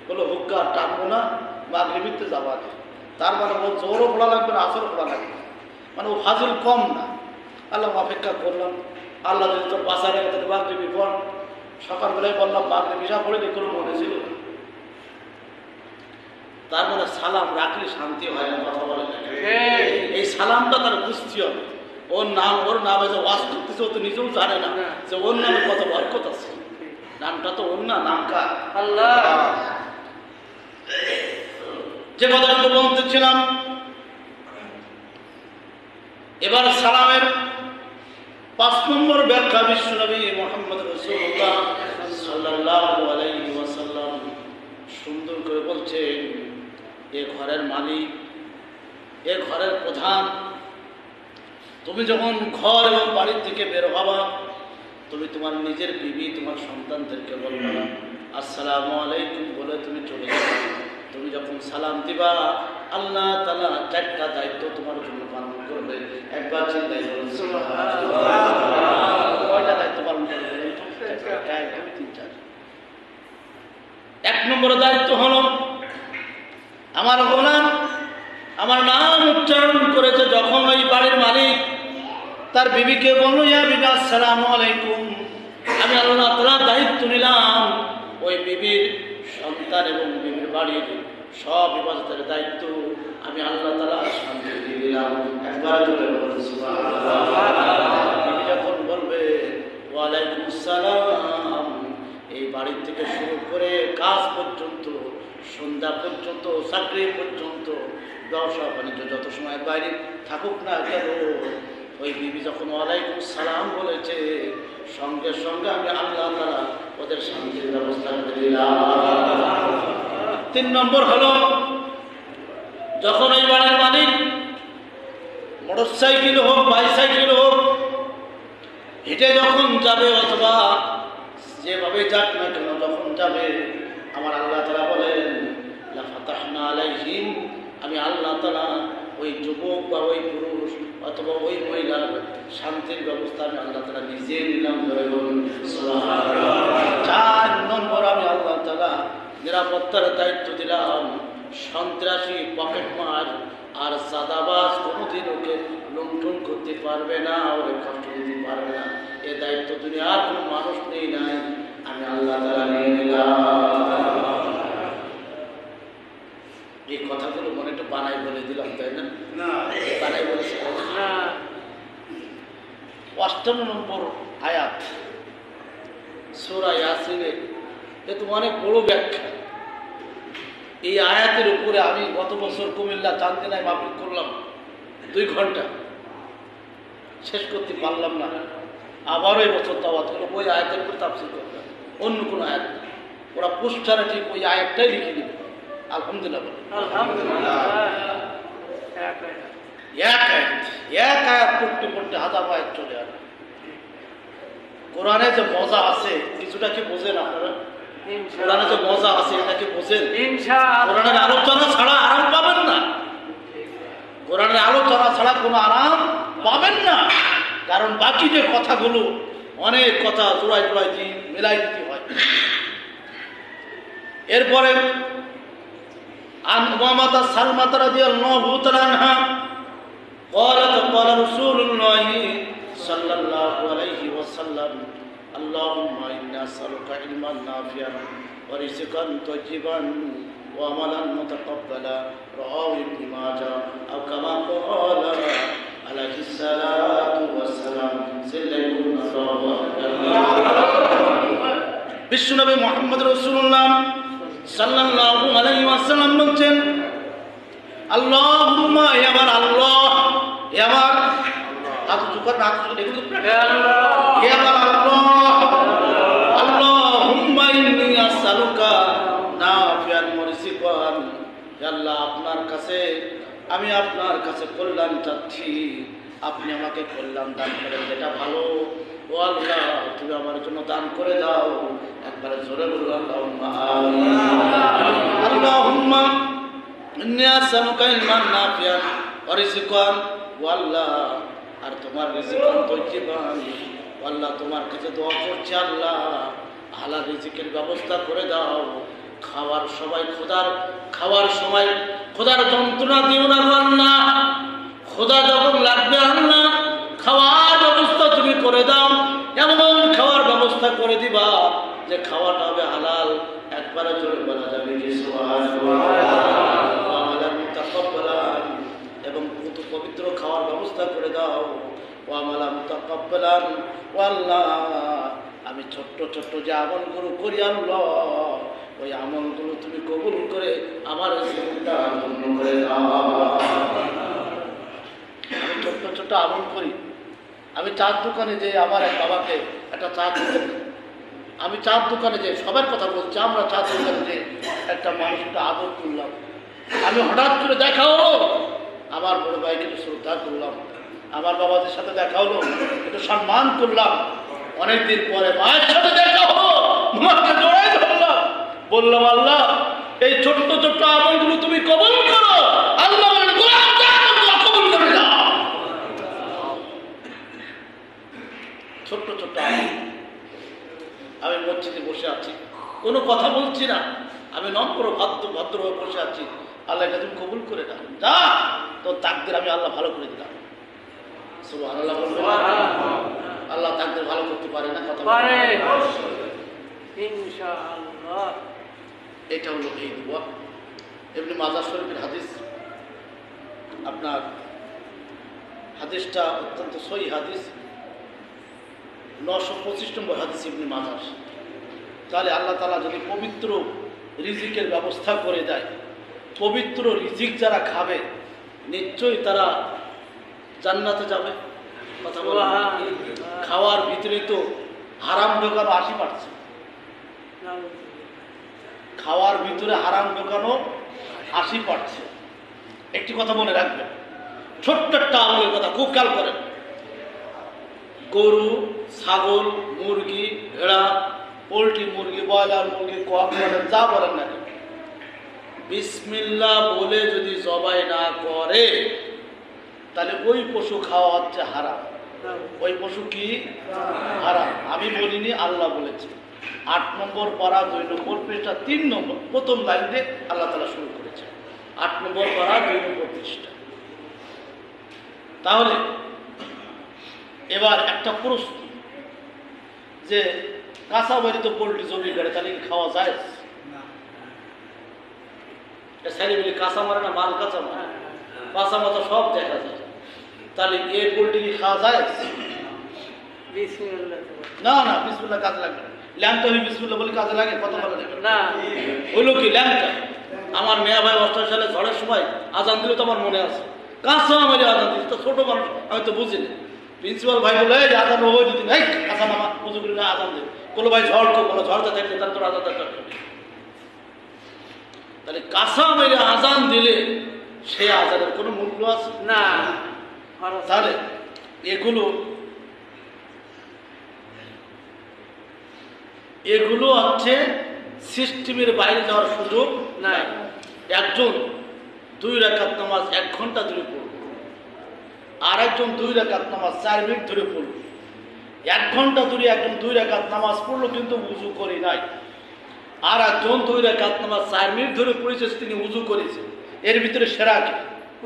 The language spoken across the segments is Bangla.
বলো হুক্কা টানবো না, মাগরিবিতে যাওয়া যায়। তার মানে ও জোরও পড়া লাগবে না, আসরও পড়া লাগবে না, মানে ও ফাজিল কম না। আল্লাহ অপেক্ষা করলাম, আল্লাহ যদি তোর বাঁচা রেখে তাহলে মাগরিবি পড়। সকালবেলায় বললাম মাগরিব ইশা পড়ে কোনো মনে ছিল না। তার মানে সালাম রাখলে শান্তি হয় না, কথা বলে না। এই সালামটা তার বুঝতে হবে। ওর নাম আছে ওয়াজ করতেছে, ও তো নিজেও জানে না যে ওর নামে কত বরকত আছে। নামটা তো ওর না, নাম কার? আল্লাহ। যে কথাটা বলতেছিলাম, এবার সালামের 5 নম্বর ব্যাখ্যা বিশ্বনবী মুহাম্মদ রাসূলুল্লাহ সাল্লাল্লাহু আলাইহি ওয়াসাল্লাম সুন্দর করে বলছেন, এ ঘরের মালিক, এ ঘরের প্রধান, তুমি যখন ঘর এবং বাড়ির থেকে বের হবা, তুমি তোমার নিজের বিবি, তোমার সন্তানদেরকে বলবা আসসালামু আলাইকুম বলে তুমি চলে যাবে। তুমি যখন সালাম দিবা, আল্লাহ তাআলা 4টা দায়িত্ব তোমার জন্য পালন করবে। একবার চিন্তাই করুন, সুবহানাল্লাহ, কয়টা দায়িত্ব পালন করবে? 1 2 3 4। 1 নম্বর দায়িত্ব হলো, আমার গোলাম আমার নাম উচ্চারণ করেছে, যখন ওই বাড়ির মালিক তার বিবিকে বলল ইয়া বিবি আসসালামু আলাইকুম, আমি আল্লাহ তাআলা দায়িত্ব নিলাম ওই বিবির সন্তান এবং বিবির বাড়ির সব ইবাদতের দায়িত্ব আমি আল্লাহ তাআলা শান্তি দিয়ে দিলাম। একবার জোরে বলুন সুবহানাল্লাহ। বিবি যখন বলবে ওয়া আলাইকুমুস সালাম, এই বাড়ি থেকে শুরু করে কাজ পর্যন্ত, সন্ধ্যা পর্যন্ত, চাকরি পর্যন্ত, ব্যবসা বাণিজ্য যত সময় বাইরে থাকুক না কেন, ওই বিবি যখন ওয়ালাইকুম সালাম বলেছে, সঙ্গে সঙ্গে আমি আল্লাহ তাআলা ওদের শান্তির ব্যবস্থা করে দিলাম। 3 নম্বর হলো, যখন ওই বাড়ির মালিক মোটরসাইকেল হোক, বাইসাইকেল হোক, হেঁটে যখন যাবে অথবা যেভাবে যাক না কেন, যখন যাবে, আমার আল্লাহ তাআলা বলেন লা ফাতাহনা আলাইহিম, আমি আল্লাহ তাআলা ওই যুবক বা ওই পুরুষ অথবা ওই মহিলার শান্তির ব্যবস্থা আমি আল্লাহ তাআলা নিজে নিলাম। ধরে বলুন সুবহানাল্লাহ। 4 নম্বর, আমি আল্লাহ তাআলা নিরাপত্তার দায়িত্ব দিলাম। সন্ত্রাসী, পকেটমার আর সাদাবাজ কোনোদিন ওকে লুণ্ঠন করতে পারবে না, ওরে কষ্ট দিতে পারবে না। এ দায়িত্ব দুনিয়ার কোনো মানুষ নেই নাই, আমি আল্লাহ তাআলা নিয়ে নিলাম। এই কথাগুলো মনে একটু বানাই বলে দিলাম, তাই না? বানাই বলেছে না। 8 নম্বর আয়াত সূরা ইয়াসিনের, এ তো অনেক বড় ব্যাখ্যা। এই আয়াতের উপরে আমি গত বছর কুমিল্লা চান্দিনায় মাহফিল করলাম 2 ঘন্টা, শেষ করতে পারলাম না। আবারও এই বছর দাওয়াত হলো, ওই আয়াতের উপর তাফসীর করলাম, অন্য কোনো আয়াত না। ওরা পোস্টারে ঠিক ওই আয়াতটাই লিখে দিবে। আলহামদুলিল্লাহ, আলহামদুলিল্লাহ। এক আয়াত পড়তে পড়তে হাজার আয়াত চলে আসে। কোরআনে যে মজা আছে, কিছুটা কি বোঝেন আপনারা? কোরআনে যে মজা আছে এটা কি বোঝেন? কোরআনের আলোচনা ছাড়া আরাম পাবেন না। কোরআনের আলোচনা ছাড়া কোনো আরাম পাবেন না। কারণ বাকি যে কথাগুলো, অনেক কথা জোড়ায় জোড়ায় দিয়ে মেলাই দিতে হয়। এরপরে عن أمامة سلمة رضي الله تعالى عنها قالت قال رسول الله صلى الله عليه وسلم اللهم إنا نسألك علما نافعا ورزقا طيبا وعملا متقبلا رواه ابن ماجه أو كما قال عليه الصلاة والسلام বিশ্বনবী মুহাম্মদ রাসূলুল্লাহ সাল্লাল্লাহু আলাইহি ওয়াসাল্লাম বলেন আল্লাহুম্মা ইয়াবার আল্লাহ ইয়াবার হাত জুকার না দেখুন আল্লাহ ইয়াবার আল্লাহ আল্লাহুম্মা ইন্নী আসআলুকা নাফিআন মুরসিকান ইয়া আল্লাহ আপনার কাছে আমি আপনার কাছে কল্যাণ চাচ্ছি আপনি আমাকে কল্যাণ দান করেন যেটা ভালো ও আল্লাহ তুমি আমার জন্য দান করে দাও একবার জোরে বলুন আল্লাহুম্মা আমিন আল্লাহুম্মা ইন্নী আসআলুকা ইলমান নাফিআন ওয়া রিজকান ওয়া আল্লাহ আর তোমার রিজকান তাইয়িবান ও আল্লাহ তোমার কাছে দোয়া করছি আল্লাহ হালাল রিজিকের ব্যবস্থা করে দাও খাওয়ার সবাই খাওয়ার সময় খোদার যন্ত্রণা দিও না আল্লাহ। খোদা যখন লাগবে আল্লাহ খাওয়ার ব্যবস্থা তুমি করে দাও, এমন খাওয়ার ব্যবস্থা করে দিবা যে খাওয়াটা হবে হালাল। একবারে জোরে বলা যাবে কি সুবহানাল্লাহ। এবং পবিত্র খাওয়ার ব্যবস্থা করে দাও। আমি ছোট্ট ছোট্ট যে আমলগুলো করি আল্লাহ, ওই আমলগুলো তুমি কবুল করে আমার জীবনটা ধন্য করে দাও। আমি ছোট্ট ছোট্ট আমল করি। আমি চার দোকানে যে আমার এক বাবাকে একটা চা দিতে, আমি চার দোকানে যে সবার কথা বলছি, আমরা চার দোকানে যে একটা মানুষটা আদর করলাম, আমি হঠাৎ করে দেখা হলো আমার বড় ভাইকে একটু শ্রদ্ধা করলাম, আমার বাবাদের সাথে দেখা হলো একটু সম্মান করলাম, অনেকদিন পরে মায়ের সাথে দেখা হলো মাকে জড়াই ধরলাম, বললাম আল্লাহ এই ছোট্ট ছোট্ট আমলগুলো তুমি কবুল করো। আল্লাহ বলেন কবুল করে দাও। ছোট্ট ছোট্ট আমল। আমি মসজিদে বসে আছি, কোনো কথা বলছি না, আমি নম্র ভদ্রভাবে বসে আছি। আল্লাহ এটা তুমি কবুল করে দাও, যা তোর তাকদির আমি আল্লাহ ভালো করে দিলাম। সুবহানাল্লাহ বলবেন। আল্লাহ তাকদির ভালো করতে পারে না, কথা পারে ইনশাআল্লাহ। এটা হলো এই দোয়া। ইবনে মাজাহ শরীফের হাদিস, আপনার হাদিসটা অত্যন্ত সহিহ হাদিস, 925 নম্বর হাদিস ইবনে মাজাহ। তাহলে আল্লাহ তাআলা যদি পবিত্র রিজিকের ব্যবস্থা করে দেয়, পবিত্র রিজিক যারা খাবে নিশ্চয়ই তারা জান্নাতে যাবে। কথা বলা, খাওয়ার ভিতরে তো হারাম ঢোকানো 80%, খাওয়ার ভিতরে হারাম ঢোকানো 80%। একটি কথা মনে রাখবেন, ছোট্ট একটা আমলের কথা খুব খেয়াল করেন। গরু, ছাগল, মুরগি, ভেড়া, পোলট্রি মুরগি, ব্রয়লার মুরগি, কক বলেন, যা বলেন না, বিসমিল্লাহ বলে যদি জবাই না করে তাহলে ওই পশু খাওয়া হচ্ছে হারাম। ওই পশু কি হারাম? আমি বলিনি, আল্লাহ বলেছে। 8 নম্বর পারা 2 নম্বর পৃষ্ঠা 3 নম্বর প্রথম লাইনে আল্লাহ তাআলা শুরু করেছে। 8 নম্বর পারা 2 নম্বর পৃষ্ঠা। তাহলে এবার একটা প্রশ্ন, যে কাঁচা বাড়িতে পোলট্রি জমি করে তাহলে কি খাওয়া যায়? ছেলেমেলে কাঁচা মারে না, মাল কাঁচা মারে, কাঁচা মাথা সব দেখা যায়। তাহলে এই পোলট্রি কি খাওয়া যায়? না না, বিসমিল্লাহ কাজে লাগবে না। ল্যাংটা হয়ে বিসমিল্লাহ বলে কাজে লাগে? কত ভালো লাগে না। হইলো কি ল্যাংটা? আমার মেয়া ভাই 88 সালে ঝড়ের সময় আজান দিলে তো আমার মনে আছে, কাঁচা মারে আজান দিল। তো ছোট মানুষ, আমি তো বুঝিনি। প্রিন্সিপাল ভাই বলে আজান হয়ে যদি ভাই কাঁচা নামা পুজো করে আজান দেবে, কোনো ভাই ঝড় তো বলো ঝড়টা থাকলে তার তোর আজান দরকার। তাহলে কাঁচা মেরে আজান দিলে সে আজানের কোনো মূল্য আছে না। তাহলে এগুলো হচ্ছে সিস্টেমের বাইরে যাওয়ার সুযোগ নাই। একজন 2 রাকাত নামাজ 1 ঘন্টা ধরে পড়ল, আর একজন 2 রাকাত নামাজ 4 মিনিট ধরে পড়ল। 1 ঘন্টা ধরে একজন 2 রাকাত নামাজ পড়লো কিন্তু উযু করে নাই, আর একজন 2 রাকাত নামাজ 4 মিনিট ধরে পড়েছে, তিনি উযু করেছে। এর ভিতরে সেরা কি?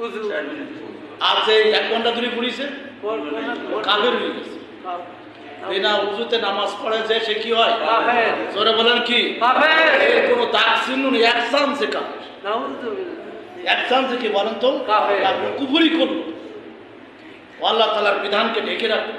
উযু। আর যে 1 ঘন্টা ধরে পড়েছে কাফের হয়ে গেছে। বিনা উযুতে নামাজ পড়ে যে সে কি হয়? কাফের। জোরে বলেন কি? কাফের। এর কোনো দাগ চিহ্ন নেই, এক চান্সে কাফের। নাউযুবিল্লাহ। এক চান্সে কি বলেন তো? কাফের। কুফরি করলো, আল্লাহ তাআলার বিধানকে ঢেকে রাখলো।